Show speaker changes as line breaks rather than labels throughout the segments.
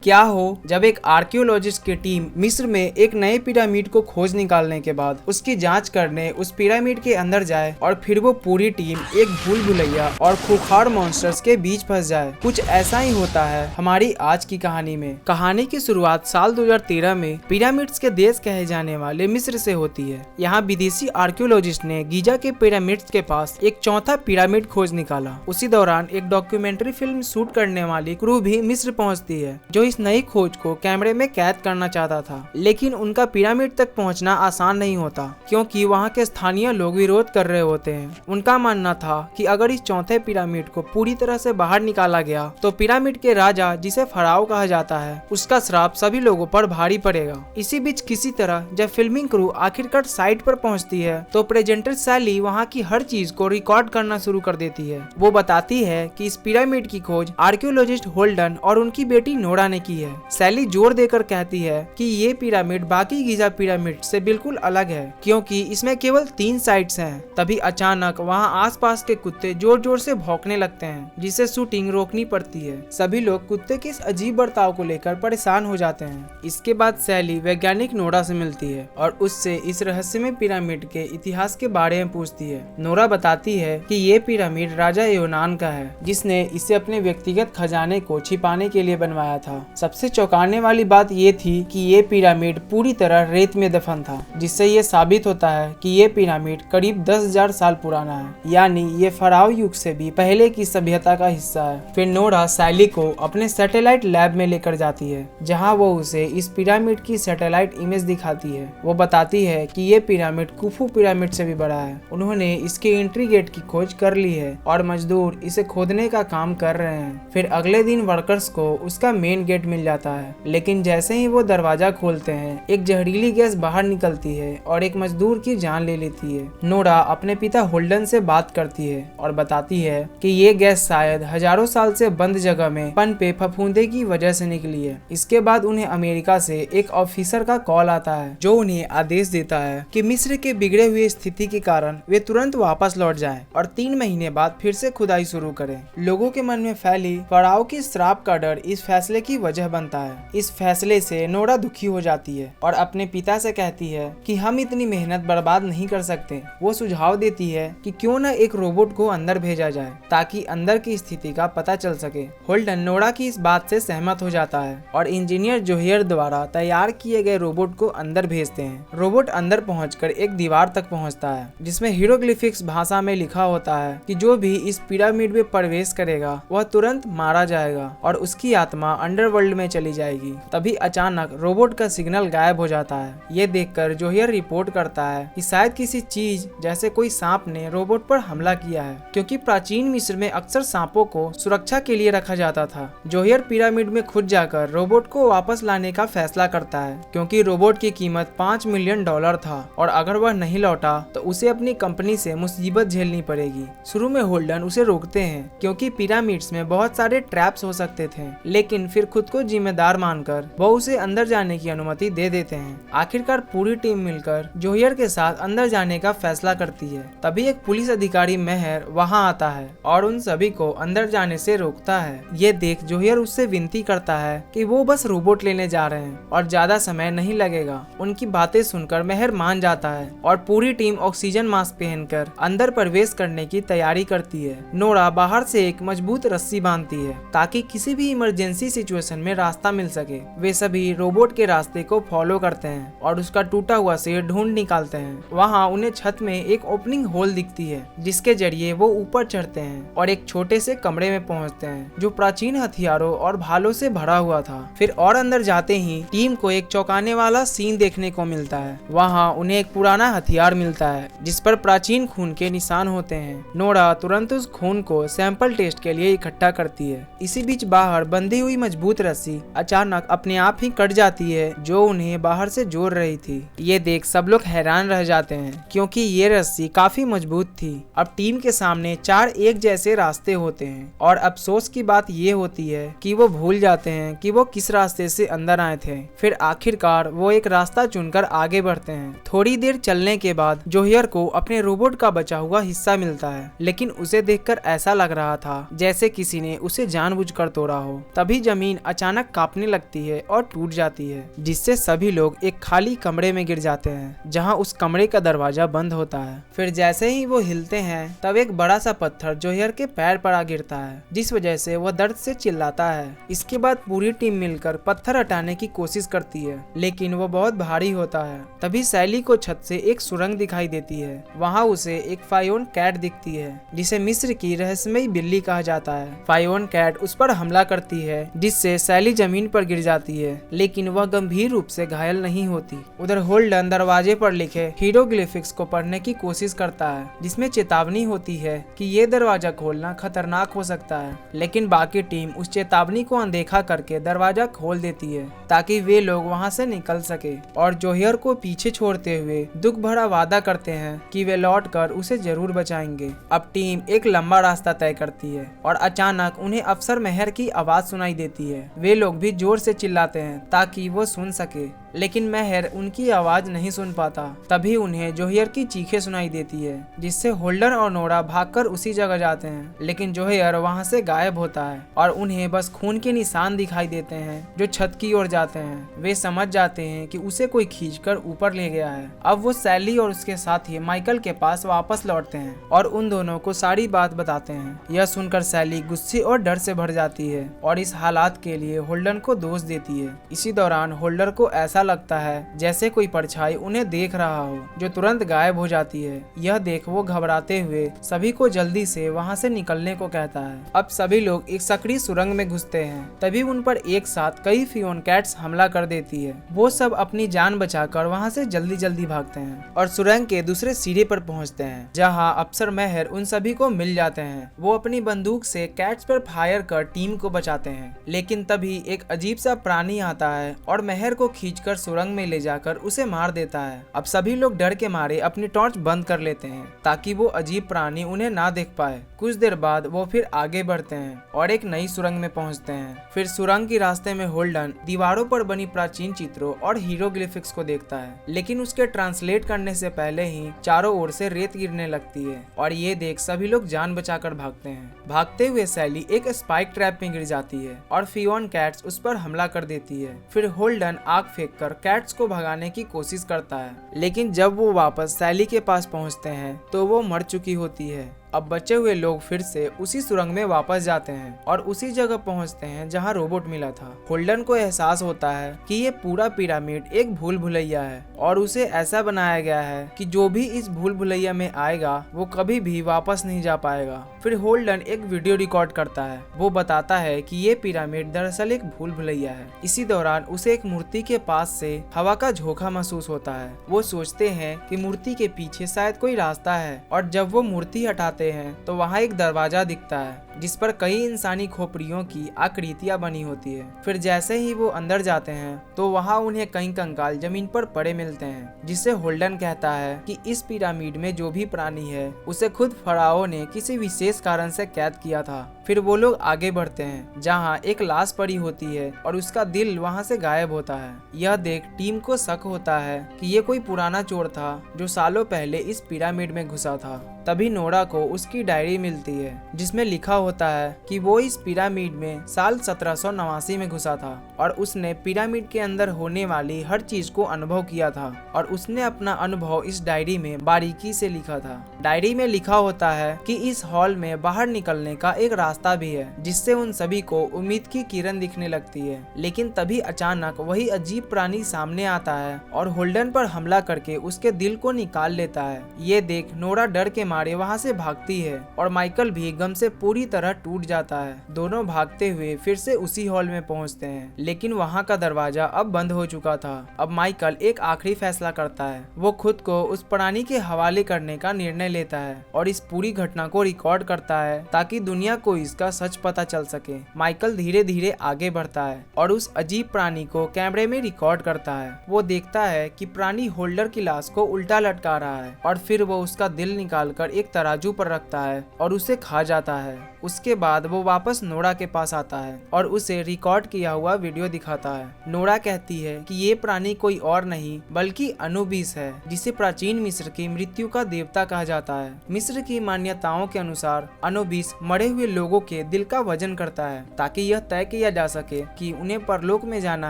क्या हो जब एक आर्कियोलॉजिस्ट की टीम मिस्र में एक नए पिरामिड को खोज निकालने के बाद उसकी जांच करने उस पिरामिड के अंदर जाए और फिर वो पूरी टीम एक भूल भुलैया और खूंखार मॉन्स्टर्स के बीच फंस जाए। कुछ ऐसा ही होता है हमारी आज की कहानी में। कहानी की शुरुआत साल 2013 में पिरामिड्स के देश कहे जाने वाले मिस्र से होती है। यहाँ विदेशी आर्कियोलॉजिस्ट ने गीजा के पिरामिड्स के पास एक चौथा पिरामिड खोज निकाला। उसी दौरान एक डॉक्यूमेंट्री फिल्म शूट करने वाली क्रू भी मिस्र पहुँचती है जो इस नई खोज को कैमरे में कैद करना चाहता था। लेकिन उनका पिरामिड तक पहुंचना आसान नहीं होता क्योंकि वहां के स्थानीय लोग विरोध कर रहे होते हैं। उनका मानना था कि अगर इस चौथे पिरामिड को पूरी तरह से बाहर निकाला गया तो पिरामिड के राजा, जिसे फराओ कहा जाता है, उसका श्राप सभी लोगों पर भारी पड़ेगा। इसी बीच किसी तरह जब फिल्मिंग क्रू आखिरकार साइट पर पहुंचती है तो प्रेजेंटर सैली वहां की हर चीज को रिकॉर्ड करना शुरू कर देती है। वो बताती है कि इस पिरामिड की खोज आर्कियोलॉजिस्ट होल्डन और उनकी बेटी नोरा ने की है। सैली जोर देकर कहती है कि ये पिरामिड बाकी गीजा पिरामिड से बिल्कुल अलग है क्योंकि इसमें केवल 3 साइट्स हैं। तभी अचानक वहाँ आसपास के कुत्ते जोर जोर से भौंकने लगते हैं जिससे शूटिंग रोकनी पड़ती है। सभी लोग कुत्ते के इस अजीब बर्ताव को लेकर परेशान हो जाते हैं। इसके बाद सैली वैज्ञानिक नोरा से मिलती है और उससे इस रहस्यमय पिरामिड के इतिहास के बारे में पूछती है। नोरा बताती है कि ये पिरामिड राजा यूनान का है जिसने इसे अपने व्यक्तिगत खजाने को छिपाने के लिए बनवाया था। सबसे चौंकाने वाली बात ये थी कि ये पिरामिड पूरी तरह रेत में दफन था, जिससे ये साबित होता है कि ये पिरामिड करीब 10,000 साल पुराना है, यानी ये फराओ युग से भी पहले की सभ्यता का हिस्सा है। फिर नोरा सैली को अपने सैटेलाइट लैब में लेकर जाती है जहां वो उसे इस पिरामिड की सैटेलाइट इमेज दिखाती है। वो बताती है कि ये पिरामिड कुफू पिरामिड से भी बड़ा है। उन्होंने इसके एंट्री गेट की खोज कर ली है और मजदूर इसे खोदने का काम कर रहे हैं। फिर अगले दिन वर्कर्स को उसका मेन गेट मिल जाता है, लेकिन जैसे ही वो दरवाजा खोलते हैं एक जहरीली गैस बाहर निकलती है और एक मजदूर की जान ले लेती है। नोरा अपने पिता होल्डन से बात करती है और बताती है कि ये गैस शायद हजारों साल से बंद जगह में पनपे फफूंदे की वजह से निकली है। इसके बाद उन्हें अमेरिका से एक ऑफिसर का कॉल आता है जो उन्हें आदेश देता है कि मिस्र के बिगड़े हुए स्थिति के कारण वे तुरंत वापस लौट जाएं और 3 महीने बाद फिर से खुदाई शुरू करें। लोगों के मन में फैली फराओ की श्राप का डर इस फैसले की वजह बनता है। इस फैसले से नोरा दुखी हो जाती है और अपने पिता से कहती है कि हम इतनी मेहनत बर्बाद नहीं कर सकते। वो सुझाव देती है कि क्यों न एक रोबोट को अंदर भेजा जाए ताकि अंदर की स्थिति का पता चल सके। होल्डन नोरा की इस बात से सहमत हो जाता है और इंजीनियर जोहियर द्वारा तैयार किए गए रोबोट को अंदर भेजते हैं। रोबोट अंदर पहुंचकर एक दीवार तक पहुंचता है जिसमें हीरोग्लिफिक्स भाषा में लिखा होता है कि जो भी इस पिरामिड में प्रवेश करेगा वह तुरंत मारा जाएगा और उसकी आत्मा अंडरवर्ल्ड में चली जाएगी। तभी अचानक रोबोट का सिग्नल गायब हो जाता है। ये देखकर जोहियर रिपोर्ट करता है कि शायद किसी चीज जैसे कोई सांप ने रोबोट पर हमला किया है क्योंकि प्राचीन मिस्र में अक्सर सांपों को सुरक्षा के लिए रखा जाता था। जोहियर पिरामिड में खुद जाकर रोबोट को वापस लाने का फैसला करता है क्योंकि रोबोट की कीमत $5 मिलियन था और अगर वह नहीं लौटा तो उसे अपनी कंपनी से मुसीबत झेलनी पड़ेगी। शुरू में होल्डन उसे रोकते हैं क्योंकि पिरामिड्स में बहुत सारे ट्रैप्स हो सकते थे, लेकिन फिर खुद को जिम्मेदार मानकर वो उसे अंदर जाने की अनुमति दे देते हैं। आखिरकार पूरी टीम मिलकर जोहियर के साथ अंदर जाने का फैसला करती है। तभी एक पुलिस अधिकारी मेहर वहां आता है और उन सभी को अंदर जाने से रोकता है। ये देख जोहियर उससे विनती करता है कि वो बस रोबोट लेने जा रहे हैं और ज्यादा समय नहीं लगेगा। उनकी बातें सुनकर मेहर मान जाता है और पूरी टीम ऑक्सीजन मास्क पहनकर अंदर प्रवेश करने की तैयारी करती है। नोरा बाहर से एक मजबूत रस्सी बांधती है ताकि किसी भी इमरजेंसी सिचुएशन में रास्ता मिल सके। वे सभी रोबोट के रास्ते को फॉलो करते हैं और उसका टूटा हुआ सिर ढूंढ निकालते हैं। वहाँ उन्हें छत में एक ओपनिंग होल दिखती है जिसके जरिए वो ऊपर चढ़ते हैं और एक छोटे से कमरे में पहुँचते हैं जो प्राचीन हथियारों और भालों से भरा हुआ था। फिर और अंदर जाते ही टीम को एक चौंकाने वाला सीन देखने को मिलता है। वहाँ उन्हें एक पुराना हथियार मिलता है जिस पर प्राचीन खून के निशान होते हैं। नोरा तुरंत उस खून को सैंपल टेस्ट के लिए इकट्ठा करती है। इसी बीच बाहर बंधी हुई मजबूत रस्सी अचानक अपने आप ही कट जाती है जो उन्हें बाहर से जोड़ रही थी। ये देख सब लोग हैरान रह जाते हैं क्योंकि ये रस्सी काफी मजबूत थी। अब टीम के सामने 4 एक जैसे रास्ते होते हैं और अफसोस की बात ये होती है कि वो भूल जाते हैं कि वो किस रास्ते से अंदर आए थे। फिर आखिरकार वो एक रास्ता चुनकर आगे बढ़ते हैं। थोड़ी देर चलने के बाद जोहियर को अपने रोबोट का बचा हुआ हिस्सा मिलता है, लेकिन उसे देखकर ऐसा लग रहा था जैसे किसी ने उसे जानबूझकर तोड़ा हो। तभी जमीन अचानक कांपने लगती है और टूट जाती है, जिससे सभी लोग एक खाली कमरे में गिर जाते हैं जहां उस कमरे का दरवाजा बंद होता है। फिर जैसे ही वो हिलते हैं तब एक बड़ा सा पत्थर जोहियर के पैर पर आ गिरता है, जिस वजह से वह दर्द से चिल्लाता है। इसके बाद पूरी टीम मिलकर पत्थर हटाने की कोशिश करती है, लेकिन वो बहुत भारी होता है। तभी सैली को छत से एक सुरंग दिखाई देती है। वहाँ उसे एक फायोन कैट दिखती है, जिसे मिस्र की रहस्यमयी बिल्ली कहा जाता है। फायोन कैट उस पर हमला करती है, जिससे सैली जमीन पर गिर जाती है, लेकिन वह गंभीर रूप से घायल नहीं होती। उधर होल्डन दरवाजे पर लिखे हीरोग्लिफिक्स को पढ़ने की कोशिश करता है, जिसमें चेतावनी होती है कि ये दरवाजा खोलना खतरनाक हो सकता है, लेकिन बाकी टीम उस चेतावनी को अनदेखा करके दरवाजा खोल देती है ताकि वे लोग वहां से निकल सके, और जोहियर को पीछे छोड़ते हुए दुख भरा वादा करते हैं कि वे लौटकर उसे जरूर बचाएंगे। अब टीम एक लंबा रास्ता तय करती है और अचानक उन्हें अफसर मेहर की आवाज सुनाई देती है। वे लोग भी जोर से चिल्लाते हैं ताकि वो सुन सके, लेकिन मेहर उनकी आवाज नहीं सुन पाता। तभी उन्हें जोहियर की चीखें सुनाई देती है, जिससे होल्डन और नोरा भागकर उसी जगह जाते हैं, लेकिन जोहियर वहां से गायब होता है और उन्हें बस खून के निशान दिखाई देते हैं जो छत की ओर जाते हैं। वे समझ जाते हैं कि उसे कोई खींचकर ऊपर ले गया है। अब वो सैली और उसके साथी माइकल के पास वापस लौटते हैं और उन दोनों को सारी बात बताते हैं। यह सुनकर सैली गुस्से और डर से भर जाती है और इस हालात के लिए होल्डन को दोष देती है। इसी दौरान होल्डर को ऐसा लगता है जैसे कोई परछाई उन्हें देख रहा हो, जो तुरंत गायब हो जाती है। यह देख वो घबराते हुए सभी को जल्दी से वहां से निकलने को कहता है। अब सभी लोग एक सक्रिय सुरंग में घुसते हैं। तभी उन पर एक साथ कई फियोन कैट्स हमला कर देती है। वो सब अपनी जान बचाकर वहां से जल्दी जल्दी भागते हैं और सुरंग के दूसरे सिरे पर पहुंचते हैं, जहां अफसर मेहर उन सभी को मिल जाते हैं। वो अपनी बंदूक से कैट्स पर फायर कर टीम को बचाते हैं, लेकिन तभी एक अजीब सा प्राणी आता है और मेहर को खींचकर सुरंग में ले जाकर उसे मार देता है। अब सभी लोग डर के मारे अपनी टॉर्च बंद कर लेते हैं ताकि वो अजीब प्राणी उन्हें ना देख पाए। कुछ देर बाद वो फिर आगे बढ़ते हैं और एक नई सुरंग में पहुंचते हैं। फिर सुरंग के रास्ते में होल्डन दीवारों पर बनी प्राचीन चित्रों और हीरोग्लिफिक्स को देखता है, लेकिन उसके ट्रांसलेट करने से पहले ही चारों ओर से रेत गिरने लगती है और ये देख सभी लोग जान बचाकर भागते हैं। भागते हुए सैली एक स्पाइक ट्रैप में गिर जाती है और फियोन कैट्स उस पर हमला कर देती है। फिर होल्डन आग फेंककर कैट्स को भगाने की कोशिश करता है, लेकिन जब वो वापस सैली के पास पहुंचते हैं तो वो मर चुकी होती है। अब बचे हुए लोग फिर से उसी सुरंग में वापस जाते हैं और उसी जगह पहुंचते हैं जहां रोबोट मिला था। होल्डन को एहसास होता है कि ये पूरा पिरामिड एक भूल भुलैया है और उसे ऐसा बनाया गया है कि जो भी इस भूल भुलैया में आएगा वो कभी भी वापस नहीं जा पाएगा। फिर होल्डन एक वीडियो रिकॉर्ड करता है। वो बताता है कि ये पिरामिड दरअसल एक भूल भुलैया है। इसी दौरान उसे एक मूर्ति के पास से हवा का झोंका महसूस होता है। वो सोचते हैं कि मूर्ति के पीछे शायद कोई रास्ता है, और जब वो मूर्ति हटाते हैं तो वहाँ एक दरवाजा दिखता है जिस पर कई इंसानी खोपड़ियों की आकृतियां बनी होती है। फिर जैसे ही वो अंदर जाते हैं तो वहाँ उन्हें कई कंकाल जमीन पर पड़े मिलते हैं, जिससे होल्डन कहता है कि इस पिरामिड में जो भी प्राणी है उसे खुद फराओ ने किसी विशेष कारण से कैद किया था। फिर वो लोग आगे बढ़ते हैं जहाँ एक लाश पड़ी होती है और उसका दिल वहाँ से गायब होता है। यह देख टीम को शक होता है कि ये कोई पुराना चोर था जो सालों पहले इस पिरामिड में घुसा था। तभी नोरा को उसकी डायरी मिलती है जिसमें लिखा होता है कि वो इस पिरामिड में साल 1789 में घुसा था और उसने पिरामिड के अंदर होने वाली हर चीज को अनुभव किया था, और उसने अपना अनुभव इस डायरी में बारीकी से लिखा था। डायरी में लिखा होता है कि इस हॉल में बाहर निकलने का एक रास्ता भी है जिससे उन सभी को उम्मीद की किरण दिखने लगती है। लेकिन तभी अचानक वही अजीब प्राणी सामने आता है और होल्डन पर हमला करके उसके दिल को निकाल लेता है। ये देख नोरा डर के मारे वहाँ से भागती है और माइकल भी गम से पूरी तरह टूट जाता है। दोनों भागते हुए फिर से उसी हॉल में पहुँचते हैं, लेकिन वहाँ का दरवाजा अब बंद हो चुका था। अब माइकल एक आखिरी फैसला करता है। वो खुद को उस प्राणी के हवाले करने का निर्णय लेता है और इस पूरी घटना को रिकॉर्ड करता है ताकि दुनिया को इसका सच पता चल सके। माइकल धीरे धीरे आगे बढ़ता है और उस अजीब प्राणी को कैमरे में रिकॉर्ड करता है। वो देखता है कि प्राणी होल्डर की लाश को उल्टा लटका रहा है और फिर वो उसका दिल निकालकर एक तराजू पर रखता है और उसे खा जाता है। उसके बाद वो वापस नोरा के पास आता है और उसे रिकॉर्ड किया हुआ वीडियो दिखाता है। नोरा कहती है कि ये प्राणी कोई और नहीं बल्कि अनुबिस है, जिसे प्राचीन मिस्र की मृत्यु का देवता कहा जाता है। मिस्र की मान्यताओं के अनुसार अनुबिस मरे हुए लोगों लोगों के दिल का वजन करता है ताकि यह तय किया जा सके कि उन्हें परलोक में जाना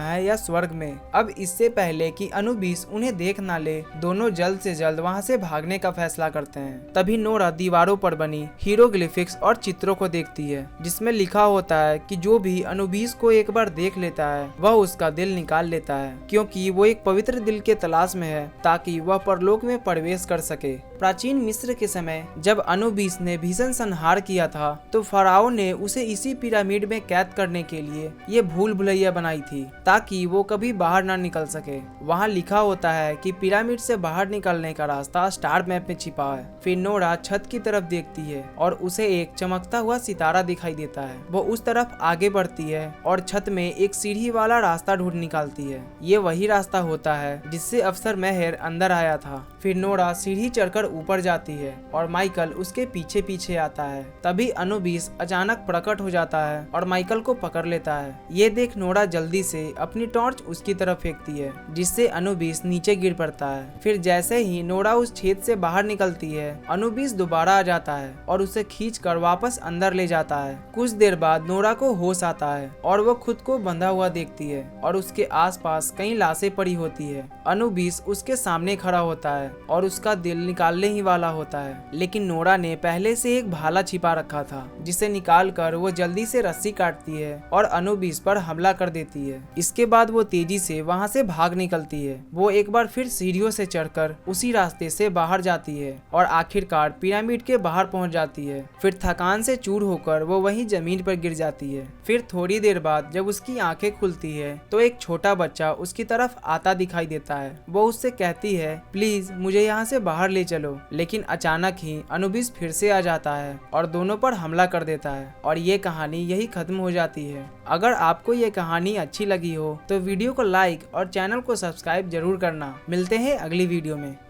है या स्वर्ग में। अब इससे पहले कि अनुबिस उन्हें देख ना ले, दोनों जल्द से जल्द वहाँ से भागने का फैसला करते हैं। तभी नोरा दीवारों पर बनी हीरोग्लिफिक्स और चित्रों को देखती है जिसमें लिखा होता है कि जो भी अनुबिस को एक बार देख लेता है वह उसका दिल निकाल लेता है, क्योंकि वो एक पवित्र दिल के तलाश में है ताकि वह परलोक में प्रवेश कर सके। प्राचीन मिस्र के समय जब अनुबिस ने भीषण संहार किया था तो फराओ ने उसे इसी पिरामिड में कैद करने के लिए ये भूल भुलैया बनाई थी ताकि वो कभी बाहर ना निकल सके। वहाँ लिखा होता है कि पिरामिड से बाहर निकलने का रास्ता स्टार मैप में छिपा है। फिर नोरा छत की तरफ देखती है और उसे एक चमकता हुआ सितारा दिखाई देता है। वो उस तरफ आगे बढ़ती है और छत में एक सीढ़ी वाला रास्ता ढूंढ निकालती है। ये वही रास्ता होता है जिससे अफसर मेहर अंदर आया था। फिर नोरा सीढ़ी चढ़कर ऊपर जाती है और माइकल उसके पीछे पीछे आता है। तभी अनुबिस अचानक प्रकट हो जाता है और माइकल को पकड़ लेता है। ये देख नोरा जल्दी से अपनी टॉर्च उसकी तरफ फेंकती है जिससे अनुबिस नीचे गिर पड़ता है। फिर जैसे ही नोरा उस छेद से बाहर निकलती है, अनुबिस दोबारा आ जाता है और उसे खींचकर वापस अंदर ले जाता है। कुछ देर बाद नोरा को होश आता है और वो खुद को बंधा हुआ देखती है और उसके आसपास कई लाशें पड़ी होती है। अनुबिस उसके सामने खड़ा होता है और उसका दिल निकालने ही वाला होता है, लेकिन नोरा ने पहले से एक भाला छिपा रखा था जिसे निकालकर वो जल्दी से रस्सी काटती है और अनुबिस पर हमला कर देती है। इसके बाद वो तेजी से वहाँ से भाग निकलती है। वो एक बार फिर सीढ़ियों से चढ़कर उसी रास्ते से बाहर जाती है और आखिरकार पिरामिड के बाहर पहुँच जाती है। फिर थकान से चूर होकर वो वहीं जमीन पर गिर जाती है। फिर थोड़ी देर बाद जब उसकी आंखें खुलती है तो एक छोटा बच्चा उसकी तरफ आता दिखाई देता है। वो उससे कहती है, प्लीज मुझे यहाँ से बाहर ले चलो। लेकिन अचानक ही अनुबिस फिर से आ जाता है और दोनों पर हमला कर देता है और ये कहानी यही खत्म हो जाती है। अगर आपको ये कहानी अच्छी लगी हो तो वीडियो को लाइक और चैनल को सब्सक्राइब जरूर करना। मिलते हैं अगली वीडियो में।